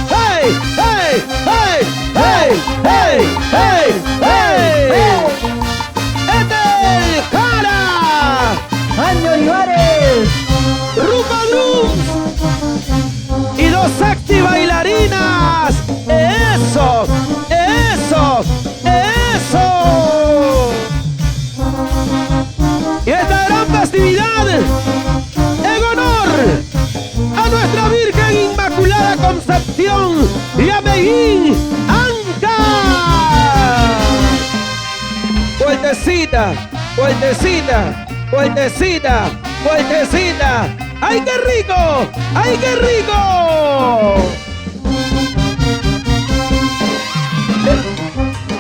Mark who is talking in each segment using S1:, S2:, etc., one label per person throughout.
S1: hey, hey, hey, hey, hey, hey, hey. ¡Este es Jara!
S2: ¡Año Olivares!
S1: ¡Rumba Drums! Y dos sexy bailarinas. ¡Eso! ¡Eso! ¡Eso! Y esta gran festividad en honor a nuestra Virgen Inmaculada Concepción y a Medellín, Anca. Vueltecita, vueltecita, vueltecita, vueltecita. ¡Ay, qué rico! ¡Ay, qué rico!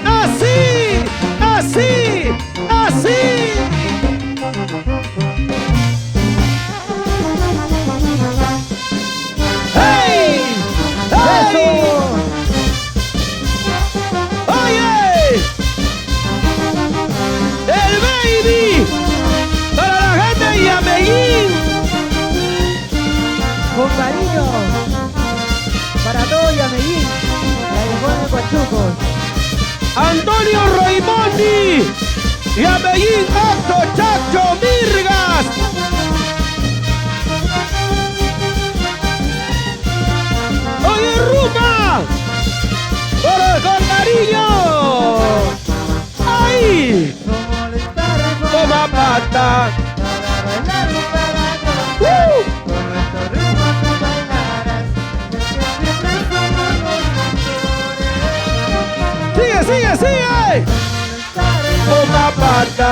S1: ¡Así! ¡Así! ¡Así! ¡Hey! ¡Hey! ¡Oye! ¡El baby! ¡Para la gente de Yameyín!
S2: Con cariño para todo Yameyín, la de Cochucos.
S1: Antonio Raimondi y Yameyín Acto Chacho Mirgas. Oye, Ruca, con cariño. ¡Ay! Toma pata. Sigue, sigue, sigue. Toma pata.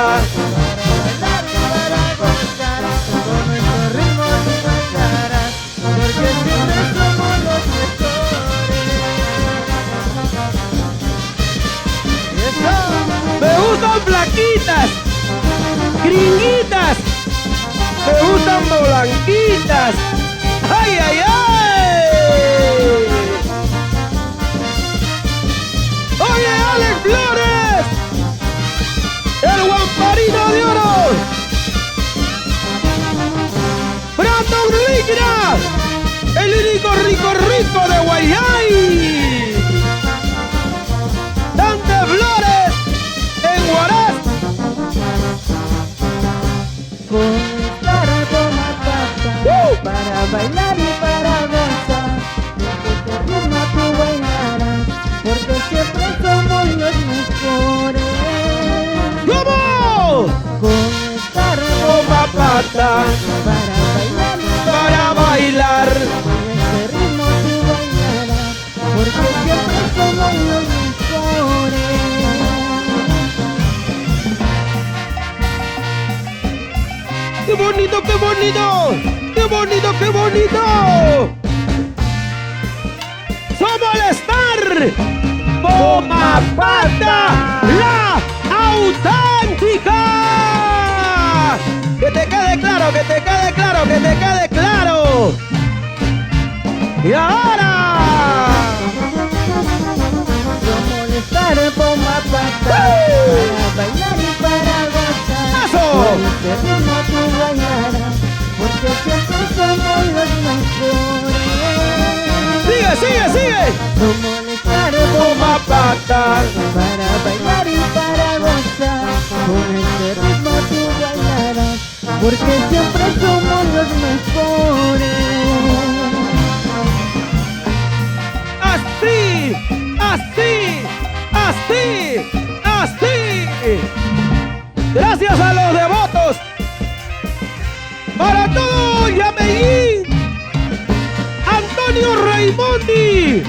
S1: Me gustan flaquitas, gringuitas, me gustan blanquitas. ¡Ay, ay, ay! ¡Oye, Alex Flores! ¡El guamparino de oro! ¡Brandon Ligra! ¡El único rico rico de Guayay! ¡Dante Flores! ¡En Huaraz!
S2: Para bailar y para gozar, este ritmo tú bailarás, porque siempre somos los mejores.
S1: ¿Cómo?
S2: Con esta
S1: Toma pata
S2: para bailar,
S1: para bailar.
S2: con este ritmo tú bailarás, porque siempre somos los mejores.
S1: ¡Qué bonito, qué bonito! ¡Qué bonito, qué bonito! ¡Somos el Star! ¡Toma pata! ¡La auténtica! ¡Que te quede claro, que te quede claro, que te quede claro! ¡Y ahora!
S2: Molestar Toma Pata para bailar y para gozar.
S1: ¡Eso!
S2: Con este ritmo tú bailarás, porque siempre somos los mejores.
S1: ¡Sigue, sigue, sigue!
S2: Molestar
S1: Toma pata
S2: para bailar y para gozar. Con este ritmo tú bailarás, porque siempre somos los mejores.
S1: así, así, así, así. Gracias a los devotos, para todo Yameyín, Antonio Raimondi,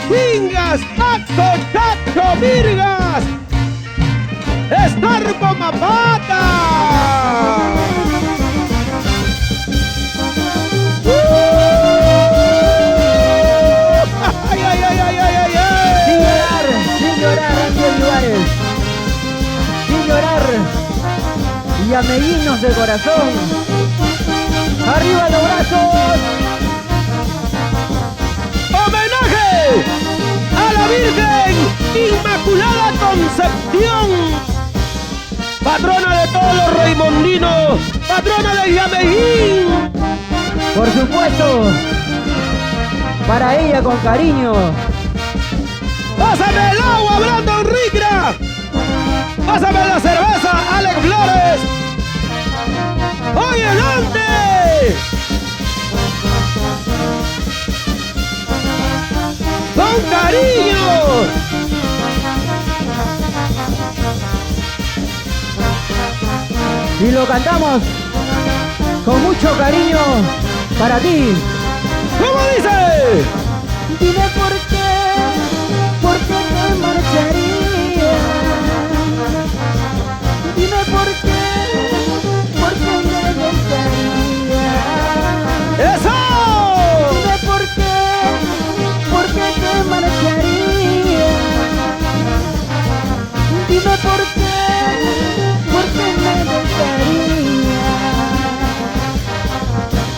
S1: Vingas, Acto, Chacho, Virgas, Estar Toma Pata. ¡Ay, ay, ay, ay, ay, ay, ay!
S2: Sin llorar, Andy Olivares. Sin llorar. Yameyinos de corazón. ¡Arriba los brazos!
S1: ¡Homenaje a la Virgen Inmaculada Concepción! Patrona de todos los raimondinos, patrona de Yameyín.
S2: Por supuesto. Para ella con cariño.
S1: Pásame el agua, Brandon Ricra. Pásame la cerveza, Alex Flores. Oye, ¿dónde? Con cariño.
S2: Y lo cantamos con mucho cariño para ti.
S1: ¿Cómo dice?
S2: Dime por qué te marcharía. Dime por qué me dejaría.
S1: ¡Eso!
S2: Dime por qué te marcharía. Dime por qué me dejaría.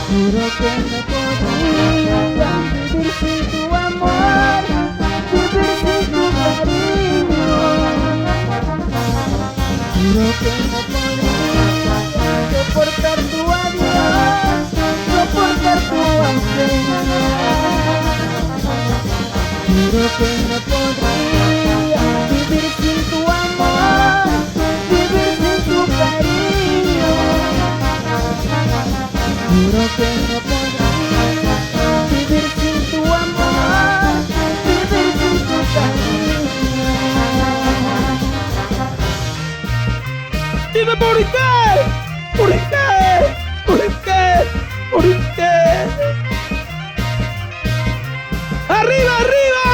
S2: Juro que no podría vivir sin tu amor, vivir sin tu cariño. Juro que no podría soportar tu adiós, soportar tu ausencia. Juro que no podría vivir sin tu amor, vivir sin tu cariño. Juro que no podría vivir sin tu amor, vivir sin tu cariño.
S1: Dime por qué, por qué, por qué, por qué. ¡Arriba, arriba!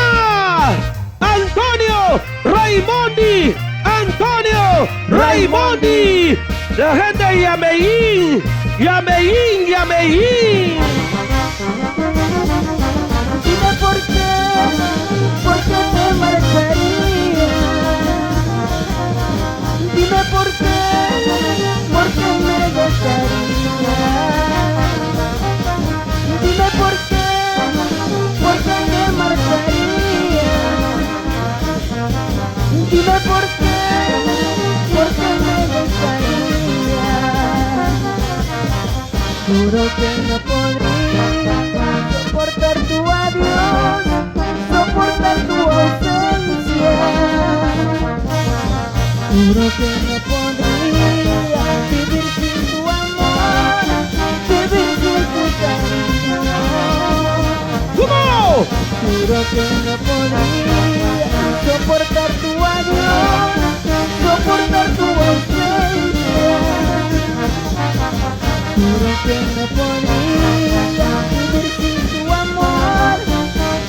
S1: ¡Antonio Raimondi! ¡Antonio Raimondi! La gente de Yameín, Yameín, Yameín.
S2: Dime por qué te marcharía. Dime por qué me dejaría. Dime por qué te marcharía. Dime por qué me dejaría. Juro que no podría soportar tu adiós, soportar tu ausencia. Juro que no podría vivir sin tu amor, vivir sin tu cariño.
S1: ¿Cómo?
S2: Juro que no podría soportar tu adiós, soportar tu ausencia. Juro que no podría vivir sin tu amor,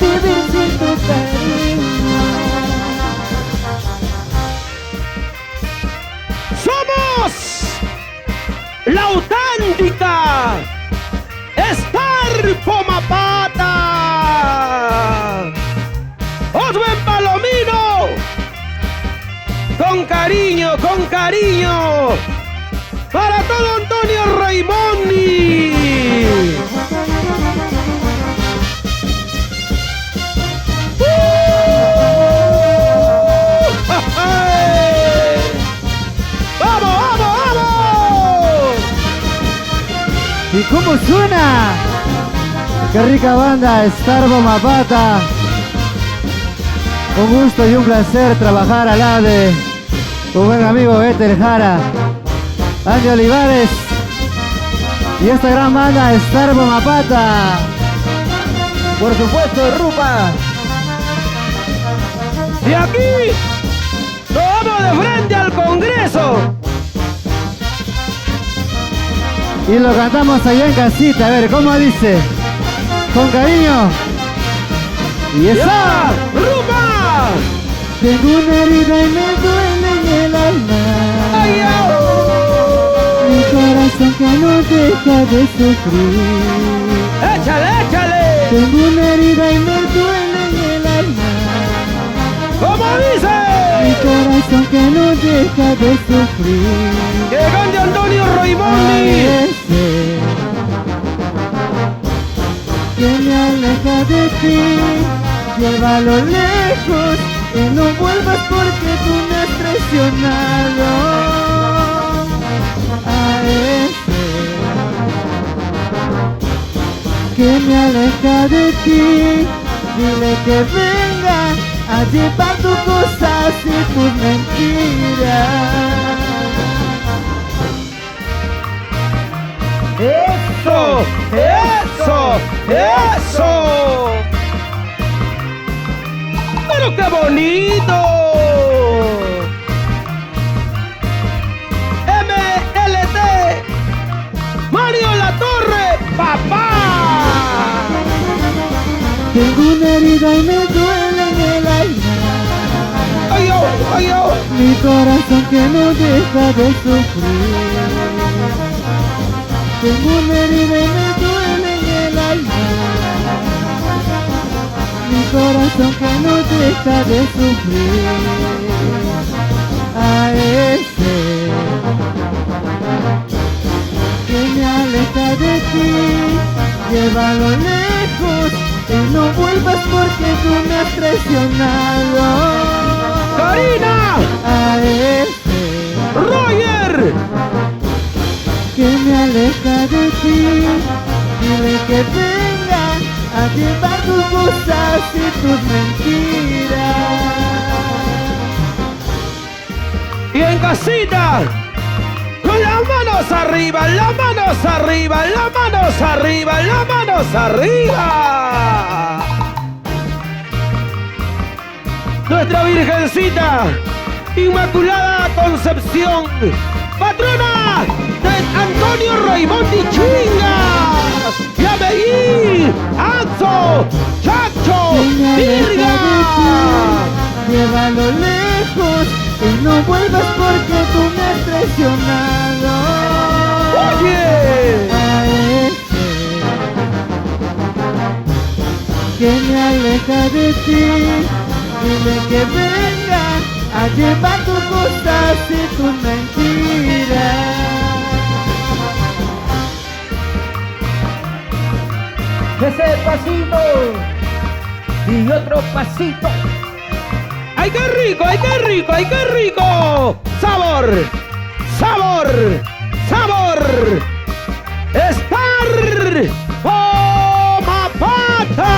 S2: vivir sin tu cariño.
S1: ¡Somos la auténtica Star Pomapata! ¡Osben Palomino! Con cariño, para todo Antonio Raimondi. ¡Vamos, vamos, vamos!
S2: ¿Y cómo suena? ¡Qué rica banda, Star Pomapata! Un gusto y un placer trabajar al lado de un buen amigo Éter Jara, Andy Olivares y esta gran banda Star Pomapata. Por supuesto, Rupa.
S1: Y aquí nos vamos de frente al Congreso.
S2: Y lo cantamos allá en casita, a ver, ¿cómo dice? Con cariño. Y esa.
S1: ¡Ya! ¡Rupa!
S2: Tengo una herida y me duele en el alma.
S1: ¡Ay, au!
S2: Mi corazón que no deja de sufrir.
S1: ¡Échale, échale!
S2: Tengo una herida y me duele en el alma.
S1: ¿Cómo
S2: Mi
S1: dice?
S2: corazón que no deja de sufrir.
S1: ¡Que cante Antonio Raimondi!
S2: Parece que me aleja de ti. Llévalo lejos, que no vuelvas porque tú me has traicionado. A ese que me aleja de ti. Dile que venga a llevar tus cosas y tus mentiras.
S1: ¡Eso! ¡Eso! ¡Eso! ¡Pero qué bonito! MLT Mario Latorre, papá.
S2: Tengo una herida y me duele en el alma.
S1: ¡Ay, yo! ¡Ay, yo!
S2: Mi corazón que no deja de sufrir. Tengo una herida y me duele en el alma. Mi corazón que no deja de sufrir. A ese que me aleja de ti, llévalo lejos y no vuelvas porque tú me has traicionado.
S1: ¡Karina!
S2: A ese
S1: ¡Roger!
S2: que me aleja de ti, dile que venga a llevar tus cosas y tus mentiras.
S1: Y en casita, con las manos arriba, las manos arriba, las manos arriba, las manos arriba. Nuestra Virgencita Inmaculada Concepción, patrona de Antonio Raimondi Chingas, Yameí, Anzo, Chacho, Virga.
S2: Llévalo lejos y no vuelvas porque tú me has traicionado.
S1: Oye,
S2: A ese que me aleja de ti, dile que venga a llevar tus cosas y tus mentiras.
S3: Ese pasito y otro pasito.
S1: ¡ay qué rico, ay qué rico, ay qué rico! ¡Sabor! ¡Sabor! ¡Sabor! ¡Estar! ¡Toma pata!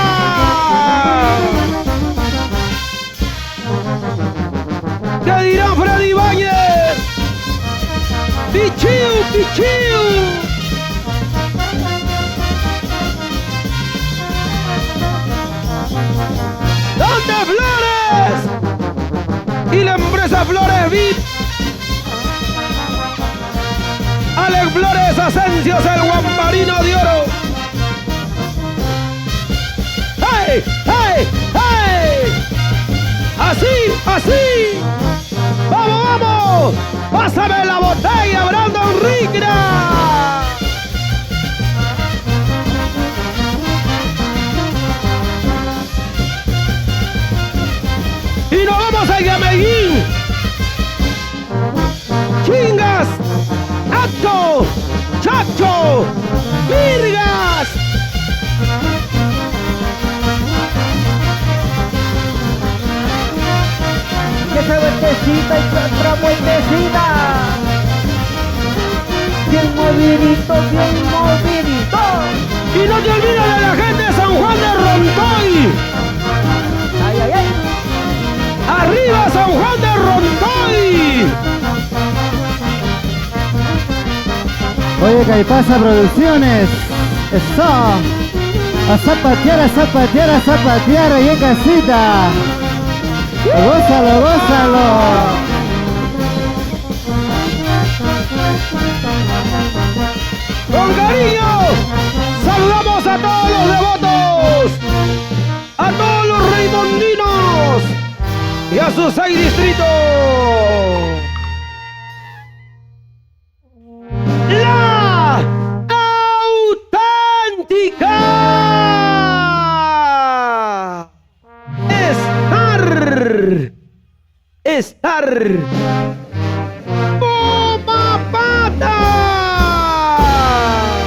S1: ¿Qué dirá Freddy Ibáñez? ¡Pichiu, pichiu! ¿Dónde Flores? Y la empresa Flores VIP. Alex Flores Asencios, el guamparino de oro. ¡Hey! ¡Hey! ¡Hey! ¡Así! ¡Así! ¡Vamos, vamos! ¡Pásame la botella, Brandon Rigra! Y nos vamos a Yameguín. Chingas, Acto, Chacho, Virgas.
S3: Que se vueltecita y otra vueltecita. Bien movidito, bien movidito.
S1: Y no te olvides de la gente de San Juan de Rontoy.
S3: Ay, ay, ay.
S1: ¡Arriba San Juan de Rontoy!
S2: Oye, Caipasa Producciones, eso, a zapatear, a zapatear, a zapatear ahí en casita. Gózalo, gózalo.
S1: Con cariño, saludamos a todos los devotos, a todos los raimondinos y a sus 6 distritos. La auténtica estar